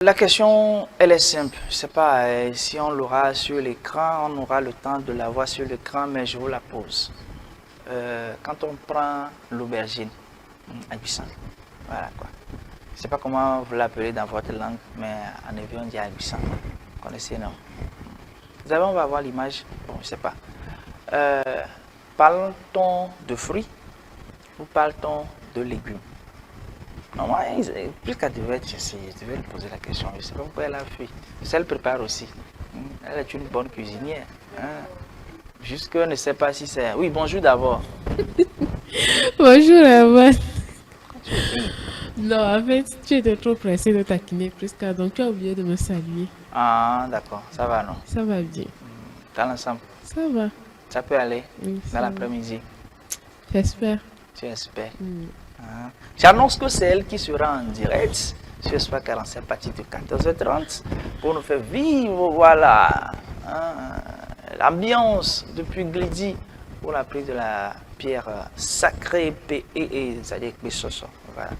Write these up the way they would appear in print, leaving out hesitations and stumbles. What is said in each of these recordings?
La question, elle est simple. Je sais pas si on l'aura sur l'écran, on aura le temps de la voir sur l'écran, mais je vous la pose. Quand on prend l'aubergine à Guissan, voilà quoi. Je sais pas comment vous l'appelez dans votre langue, mais en Évier on dit à Guissan. Vous connaissez, non? Vous savez, on va voir l'image. Bon, je sais pas. Parle-t-on de fruits ou parle-t-on de légumes? Non, moi, plus qu'elle devait être ici, je devais lui poser la question. Je ne sais pas pourquoi elle a fui. Ça, elle prépare aussi. Elle est une bonne cuisinière. Juste qu'on ne sait pas si c'est... Oui, bonjour d'abord. Bonjour, Aman. Non, en fait, tu étais trop pressé de taquiner Prisca, donc tu as oublié de me saluer. Ah, d'accord. Ça va, non? Ça va bien. Dans l'ensemble? Ça va. Ça peut aller Oui, dans l'après-midi? J'espère. Tu espères? J'annonce que c'est elle qui sera en direct sur Espoir 45 à partir de 14h30 pour nous faire vivre, voilà, l'ambiance depuis Glidi pour la prise de la pierre sacrée, c'est-à-dire Kpesoso. Voilà.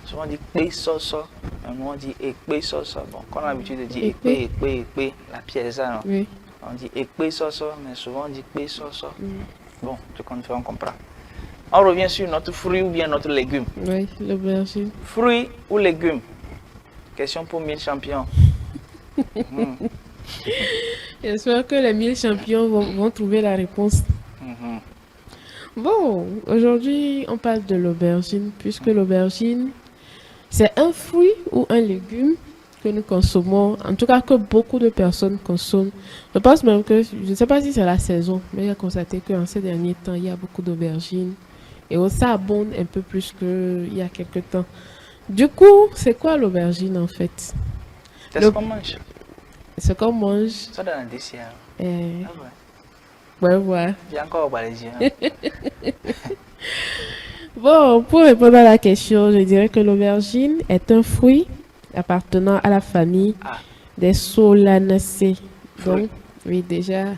Souvent on dit Kpesoso, mais nous on dit Ekpesoso. Bon, quand on a l'habitude de dire Ekpe, la pierre, ça, non? Oui. On dit Ekpesoso, mais souvent on dit Kpesoso. Bon, tout compte fait, on comprend. On revient sur notre fruit ou bien notre légume. Oui, l'aubergine. Fruit ou légume? Question pour 1000 champions. J'espère que les 1000 champions vont trouver la réponse. Bon, aujourd'hui, on parle de l'aubergine, puisque l'aubergine, c'est un fruit ou un légume que nous consommons, en tout cas que beaucoup de personnes consomment. Je pense même que, je ne sais pas si c'est la saison, mais j'ai constaté qu'en ces derniers temps, il y a beaucoup d'aubergines. Et ça abonde un peu plus qu'il y a quelques temps. Du coup, c'est quoi l'aubergine en fait? C'est ce qu'on mange. Ce qu'on mange. Ça dans un dessert. Ouais, ouais. Il y a encore les yeux. Bon, pour répondre à la question, je dirais que l'aubergine est un fruit appartenant à la famille des Solanacées. Donc, oui, déjà,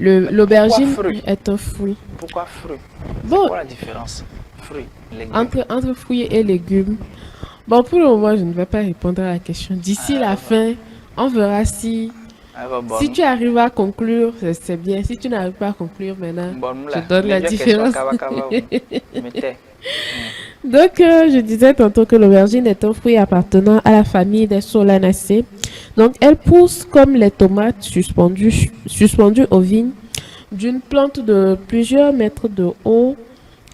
l'aubergine est un fruit. Pourquoi fruit? Bon, c'est quoi la différence? Fruit, légumes. Entre fruits et légumes. Bon, pour le moment, je ne vais pas répondre à la question. D'ici la fin, on verra si tu arrives à conclure, c'est bien. Si tu n'arrives pas à conclure maintenant, je donne la différence. Donc, je disais tantôt que l'aubergine est un fruit appartenant à la famille des Solanacées. Donc, elle pousse comme les tomates suspendues aux vignes d'une plante de plusieurs mètres de haut.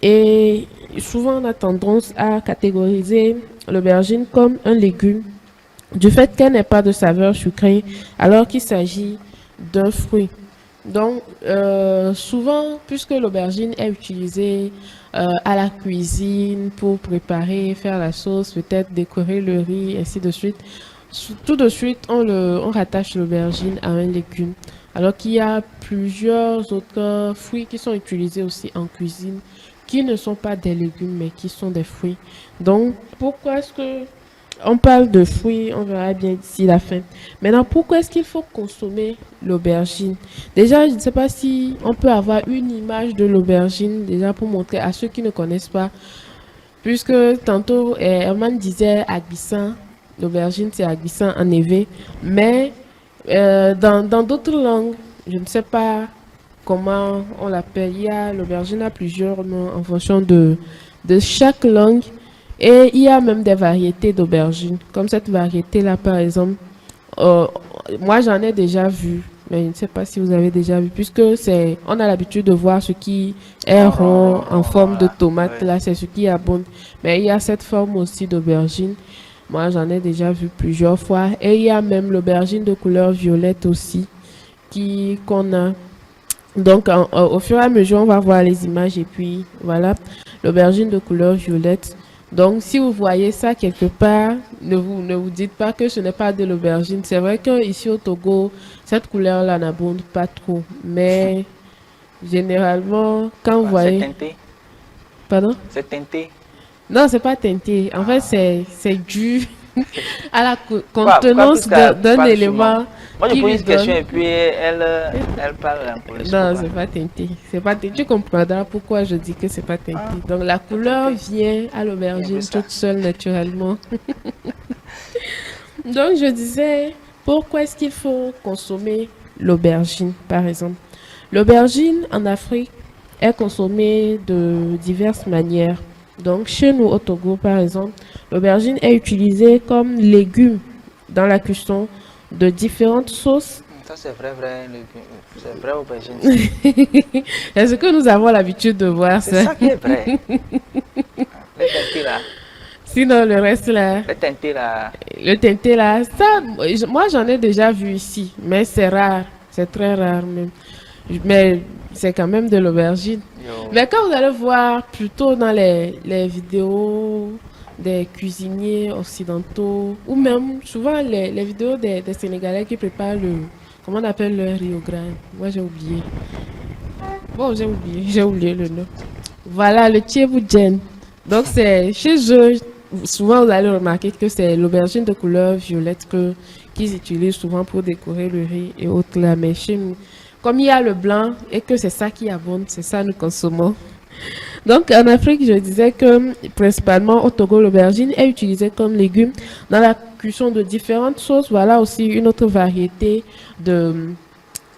Et souvent, on a tendance à catégoriser l'aubergine comme un légume du fait qu'elle n'ait pas de saveur sucrée alors qu'il s'agit d'un fruit. Donc, souvent, puisque l'aubergine est utilisée à la cuisine pour préparer, faire la sauce, peut-être décorer le riz, ainsi de suite, tout de suite, on rattache l'aubergine à un légume. Alors qu'il y a plusieurs autres fruits qui sont utilisés aussi en cuisine, qui ne sont pas des légumes, mais qui sont des fruits. Donc, pourquoi est-ce que on parle de fruits, on verra bien d'ici la fin. Maintenant, pourquoi est-ce qu'il faut consommer l'aubergine? Déjà, je ne sais pas si on peut avoir une image de l'aubergine, déjà pour montrer à ceux qui ne connaissent pas. Puisque tantôt, Herman disait à Guissan, l'aubergine c'est à Guissan en Évier. Mais dans d'autres langues, je ne sais pas comment on l'appelle. Il y a l'aubergine a plusieurs noms en fonction de chaque langue. Et il y a même des variétés d'aubergines. Comme cette variété-là, par exemple. Moi, j'en ai déjà vu. Mais je ne sais pas si vous avez déjà vu. Puisque on a l'habitude de voir ce qui est rond en forme de tomate. Là, c'est ce qui abonde. Mais il y a cette forme aussi d'aubergine. Moi, j'en ai déjà vu plusieurs fois. Et il y a même l'aubergine de couleur violette aussi. Qu'on a. Donc, au fur et à mesure, on va voir les images. Et puis, voilà. L'aubergine de couleur violette. Donc, si vous voyez ça quelque part, ne vous dites pas que ce n'est pas de l'aubergine. C'est vrai qu'ici au Togo, cette couleur-là n'abonde pas trop. Mais généralement, quand vous voyez... C'est teinté. Pardon? C'est teinté. Non, c'est pas teinté. En fait, c'est dû à la contenance d'un élément. Moi, je pose une question et puis elle parle pour les Non, c'est pas teinté. C'est pas teinté. Tu comprendras pourquoi je dis que c'est pas teinté. Donc, la couleur vient à l'aubergine toute seule, naturellement. Donc, je disais, pourquoi est-ce qu'il faut consommer l'aubergine, par exemple? L'aubergine en Afrique est consommée de diverses manières. Donc, chez nous au Togo, par exemple, l'aubergine est utilisée comme légume dans la cuisson de différentes sauces. Ça, c'est vrai, c'est vrai aubergine. Est-ce que nous avons l'habitude de voir C'est ça? ça qui est vrai. Les teintés là, Sinon, le reste là, les teintés là, le teinté là, ça, moi j'en ai déjà vu ici, mais c'est rare, c'est très rare même. Mais c'est quand même de l'aubergine. yo, Mais quand vous allez voir plutôt dans les vidéos des cuisiniers occidentaux, ou même souvent les vidéos des Sénégalais qui préparent comment on appelle le Rio Grande. Moi j'ai oublié. Bon, j'ai oublié le nom. Voilà, le Tchébou-djen. Donc c'est chez eux, souvent vous allez remarquer que c'est l'aubergine de couleur violette qu'ils utilisent souvent pour décorer le riz et autres là. Mais chez nous, comme il y a le blanc et que c'est ça qui abonde, c'est ça que nous consommons. Donc en Afrique, je disais que principalement au Togo, l'aubergine est utilisée comme légume dans la cuisson de différentes sauces. Voilà aussi une autre variété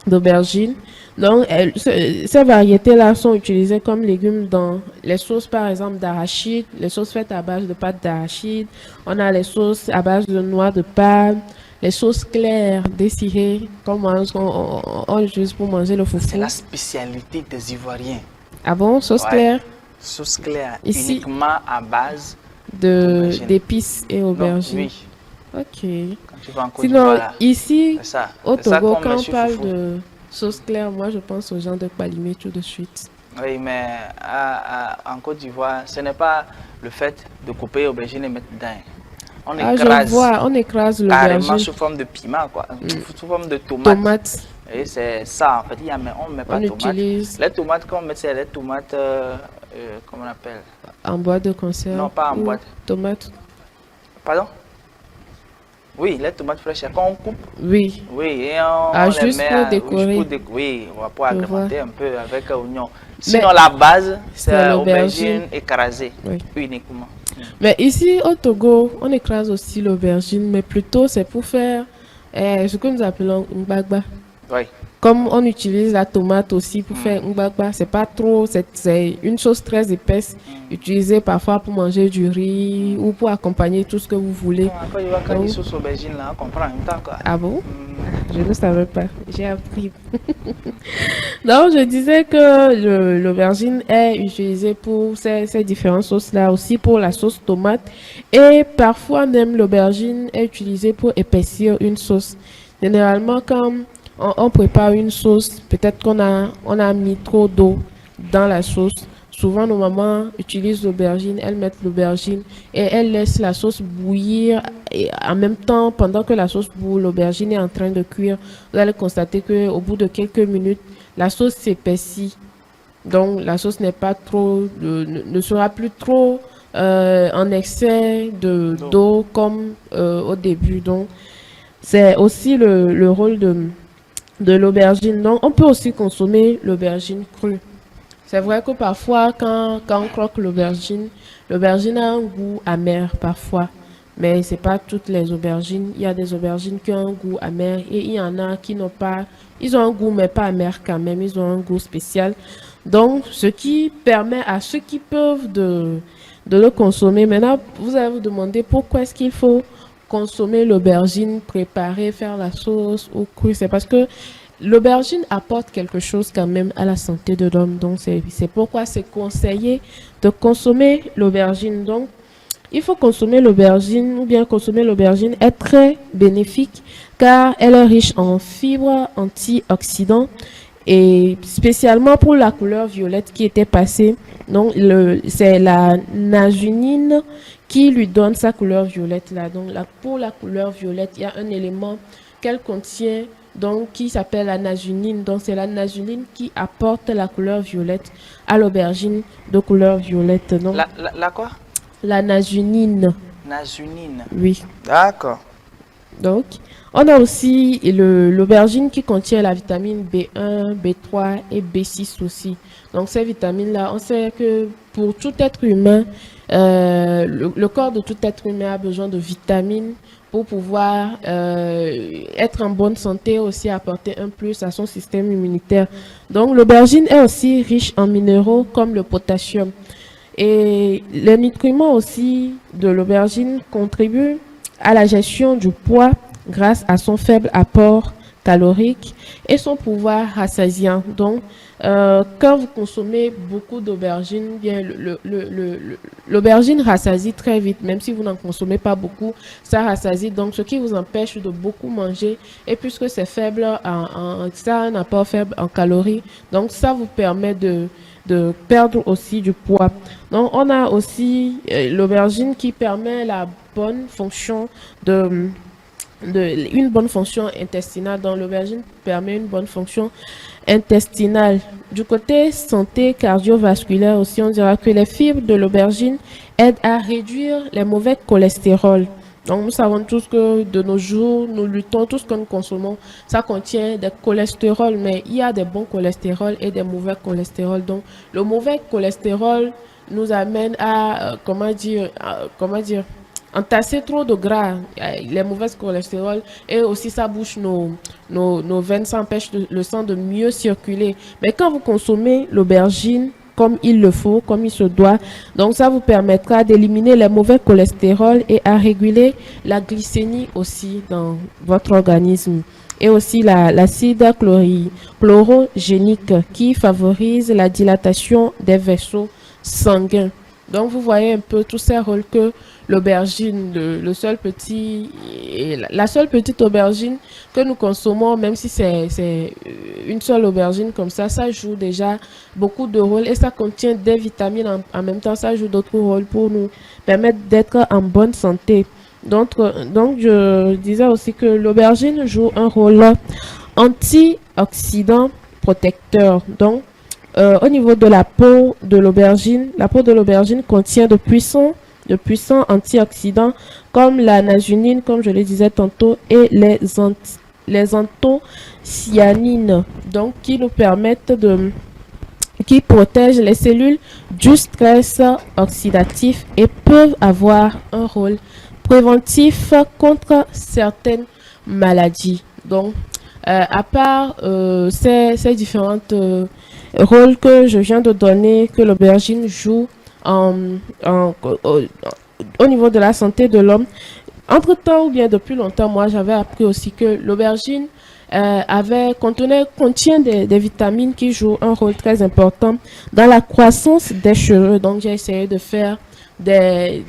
d'aubergine. Donc ces variétés-là sont utilisées comme légumes dans les sauces par exemple d'arachide, les sauces faites à base de pâte d'arachide. On a les sauces à base de noix de palme, les sauces claires, dessirées, comme on utilise pour manger le c'est foufou. la spécialité des Ivoiriens. Ah bon, sauce Ouais. claire Sauce claire, Ici. uniquement à base d'aubergine. d'épices et Non, aubergines. oui, Ok. quand tu vas en Côte Sinon, d'Ivoire, là, ici, c'est ça. au C'est ça Togo, qu'on met quand on sur parle foufou. de sauce claire, moi je pense aux gens de Palimé tout de suite. Oui, mais en Côte d'Ivoire, ce n'est pas le fait de couper l'aubergine et mettre dedans. On Ah, je écrase vois, on écrase carrément l'aubergine, sous forme de piment, quoi. Sous forme de tomate. tomate, Et c'est ça, en fait. On ne met pas on de tomate. utilise Les tomates qu'on met, c'est les tomates, comment on appelle? en boîte de conserve. Non, pas en ou boîte. Tomate, Pardon? Oui, les tomates fraîches, quand on coupe, oui. oui, et on Ah, les juste met pour décorer. oui, on va pouvoir Je agrémenter un peu avec oignon. Mais Sinon, la base, c'est c'est l'aubergine. aubergine écrasée, Oui. uniquement. Mais ici, au Togo, on écrase aussi l'aubergine, mais plutôt c'est pour faire ce que nous appelons mbagba. Oui. Comme on utilise la tomate aussi pour faire mbagba, c'est pas trop, c'est une chose très épaisse, utilisée parfois pour manger du riz ou pour accompagner tout ce que vous voulez. Quand il va quand Donc- il sauce aubergine, là, on comprend en même temps, quoi. Ah bon? Mm. Je ne savais pas, j'ai appris. Donc, je disais que l'aubergine est utilisée pour ces différentes sauces-là, aussi pour la sauce tomate. Et parfois même, l'aubergine est utilisée pour épaissir une sauce. Généralement, quand on prépare une sauce, peut-être on a mis trop d'eau dans la sauce. Souvent, nos mamans utilisent l'aubergine, elles mettent l'aubergine et elles laissent la sauce bouillir. Et en même temps, pendant que la sauce bout, l'aubergine est en train de cuire. Vous allez constater qu'au bout de quelques minutes, la sauce s'épaissit. Donc, la sauce n'est pas trop, ne sera plus trop en excès d'eau comme au début. Donc, c'est aussi le rôle de l'aubergine. Donc, on peut aussi consommer l'aubergine crue. C'est vrai que parfois, quand on croque l'aubergine a un goût amer parfois. Mais c'est pas toutes les aubergines. Il y a des aubergines qui ont un goût amer et il y en a qui n'ont pas. Ils ont un goût, mais pas amer quand même. Ils ont un goût spécial. Donc, ce qui permet à ceux qui peuvent de le consommer. Maintenant, vous allez vous demander pourquoi est-ce qu'il faut consommer l'aubergine préparée, faire la sauce ou crue. C'est parce que l'aubergine apporte quelque chose quand même à la santé de l'homme. Donc, c'est pourquoi c'est conseillé de consommer l'aubergine. Donc, il faut consommer l'aubergine ou bien consommer l'aubergine est très bénéfique car elle est riche en fibres antioxydants et spécialement pour la couleur violette qui était passée. Donc, c'est la nagunine qui lui donne sa couleur violette là. Donc, pour la couleur violette, il y a un élément qu'elle contient donc qui s'appelle la nagunine. Donc, c'est la nagunine qui apporte la couleur violette à l'aubergine de couleur violette. Donc, La quoi? la nagunine, Nasunine. oui. D'accord. Donc, on a aussi l'aubergine qui contient la vitamine B1, B3 et B6 aussi. Donc, ces vitamines-là, on sait que pour tout être humain, le corps de tout être humain a besoin de vitamines pour pouvoir être en bonne santé, aussi apporter un plus à son système immunitaire. Donc l'aubergine est aussi riche en minéraux comme le potassium. Et les nutriments aussi de l'aubergine contribuent à la gestion du poids grâce à son faible apport calorique et son pouvoir rassasiant. Donc, quand vous consommez beaucoup d'aubergines, bien l'aubergine rassasie très vite, même si vous n'en consommez pas beaucoup, ça rassasie. Donc, ce qui vous empêche de beaucoup manger. Et puisque c'est faible, ça a un apport faible en calories, donc ça vous permet de perdre aussi du poids. Donc, on a aussi l'aubergine qui permet la bonne fonction une bonne fonction intestinale. Donc, l'aubergine permet une bonne fonction intestinale. Du côté santé cardiovasculaire aussi, on dira que les fibres de l'aubergine aident à réduire les mauvais cholestérol. Donc, nous savons tous que de nos jours, nous luttons, tout ce que nous consommons, ça contient des cholestérols, mais il y a des bons cholestérols et des mauvais cholestérols. Donc, le mauvais cholestérol nous amène à, entasser trop de gras, les mauvais cholestérol, et aussi ça bouche nos veines, ça empêche le sang de mieux circuler. Mais quand vous consommez l'aubergine comme il le faut, comme il se doit, donc ça vous permettra d'éliminer les mauvais cholestérol et à réguler la glycémie aussi dans votre organisme. Et aussi l'acide chlorogénique qui favorise la dilatation des vaisseaux sanguins. Donc, vous voyez un peu tous ces rôles que l'aubergine, la seule petite aubergine que nous consommons, même si c'est une seule aubergine comme ça joue déjà beaucoup de rôles et ça contient des vitamines en même temps, ça joue d'autres rôles pour nous permettre d'être en bonne santé. Donc, je disais aussi que l'aubergine joue un rôle antioxydant protecteur. Donc, au niveau de la peau de l'aubergine contient de puissants antioxydants comme la nasunine, comme je le disais tantôt, et les anthocyanines, donc qui protègent les cellules du stress oxydatif et peuvent avoir un rôle préventif contre certaines maladies. Donc, à part ces différentes rôles que je viens de donner, que l'aubergine joue au niveau de la santé de l'homme, entre-temps ou bien depuis longtemps, moi j'avais appris aussi que l'aubergine contient des vitamines qui jouent un rôle très important dans la croissance des cheveux. Donc j'ai essayé de faire des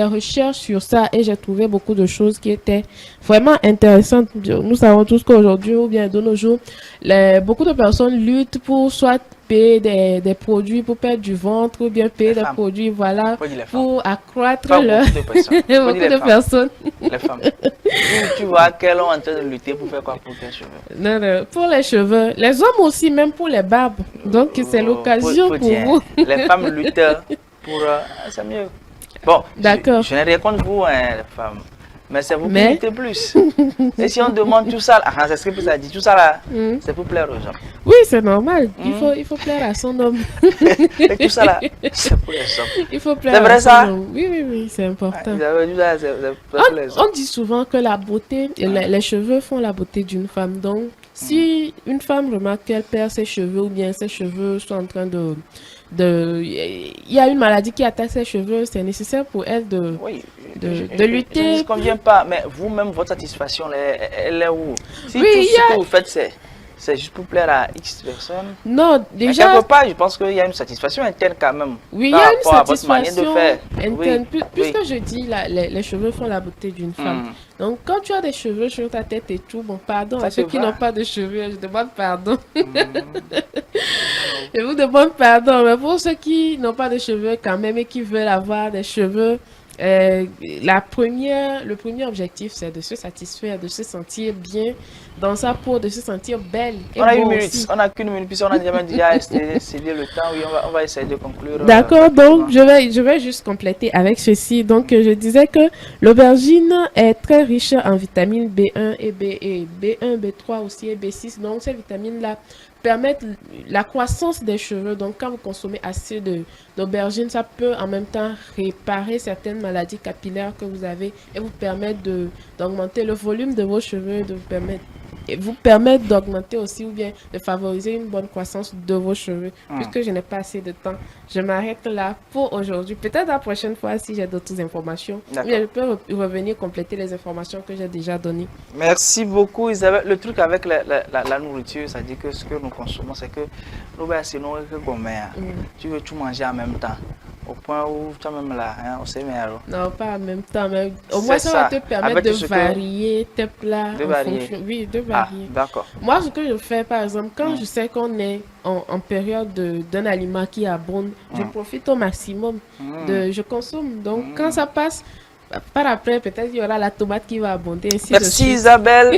recherches sur ça et j'ai trouvé beaucoup de choses qui étaient vraiment intéressantes. Nous savons tous qu'aujourd'hui ou bien de nos jours, beaucoup de personnes luttent pour soit payer des produits pour perdre du ventre ou bien payer des produits, voilà, pour accroître leur... Beaucoup de personnes. Les femmes. Tu vois qu'elles ont en train de lutter pour faire quoi pour tes cheveux? Non, pour les cheveux. Les hommes aussi, même pour les barbes. Donc, c'est l'occasion pour vous. Les femmes luttent pour... c'est mieux. Bon, d'accord. Je n'ai rien contre vous, hein, les femmes. Mais c'est vous qui luttez plus. Et si on demande tout ça, c'est ce que ça dit, tout ça là, c'est pour plaire aux hommes. Oui, c'est normal. Il faut plaire à son homme. Et tout ça là, c'est pour les hommes. Il faut plaire à son homme. Oui, c'est important. On dit souvent que la beauté, les cheveux font la beauté d'une femme. Donc, si une femme remarque qu'elle perd ses cheveux ou bien ses cheveux sont en train il y a une maladie qui attaque ses cheveux, c'est nécessaire pour elle de lutter. Je ne conviens pas, mais vous-même, votre satisfaction, elle est où? Si oui, tout ce que vous faites, c'est juste pour plaire à X personnes. Non, déjà... Mais quelque part, je pense qu'il y a une satisfaction interne quand même. Oui, il y a une satisfaction interne. Oui, puisque je dis, les cheveux font la beauté d'une femme. Donc, quand tu as des cheveux sur ta tête et tout, bon, pardon à ceux qui n'ont pas de cheveux, je demande pardon. Je vous demande pardon, mais pour ceux qui n'ont pas de cheveux quand même et qui veulent avoir des cheveux, le premier objectif, c'est de se satisfaire, de se sentir bien dans sa peau, de se sentir belle. On a une minute, on n'a qu'une minute, puis on a déjà cédé le temps, oui, on va essayer de conclure. D'accord, donc je vais juste compléter avec ceci. Donc, je disais que l'aubergine est très riche en vitamines B1 et B1, B3 aussi et B6. Donc, ces vitamines-là permettre la croissance des cheveux. Donc, quand vous consommez assez d'aubergines, ça peut en même temps réparer certaines maladies capillaires que vous avez et vous permettre d'augmenter le volume de vos cheveux, et vous permettre d'augmenter aussi ou bien de favoriser une bonne croissance de vos cheveux. Puisque je n'ai pas assez de temps, je m'arrête là pour aujourd'hui. Peut-être la prochaine fois, si j'ai d'autres informations, je peux revenir compléter les informations que j'ai déjà données. Merci beaucoup, Isabelle. Le truc avec la nourriture, ça dit que ce que nous consommons, c'est que nous, c'est nous que tu veux tout manger en même temps. Au point où tu as même là, hein, au séminaire. Non, pas en même temps, mais au moins ça va te permettre de varier tes plats. De varier. Oui, de varier. D'accord. Moi, ce que je fais, par exemple, quand je sais qu'on est en période d'un aliment qui abonde, je profite au maximum. Je consomme. Donc, quand ça passe, par après, peut-être il y aura la tomate qui va abonder. Merci Isabelle.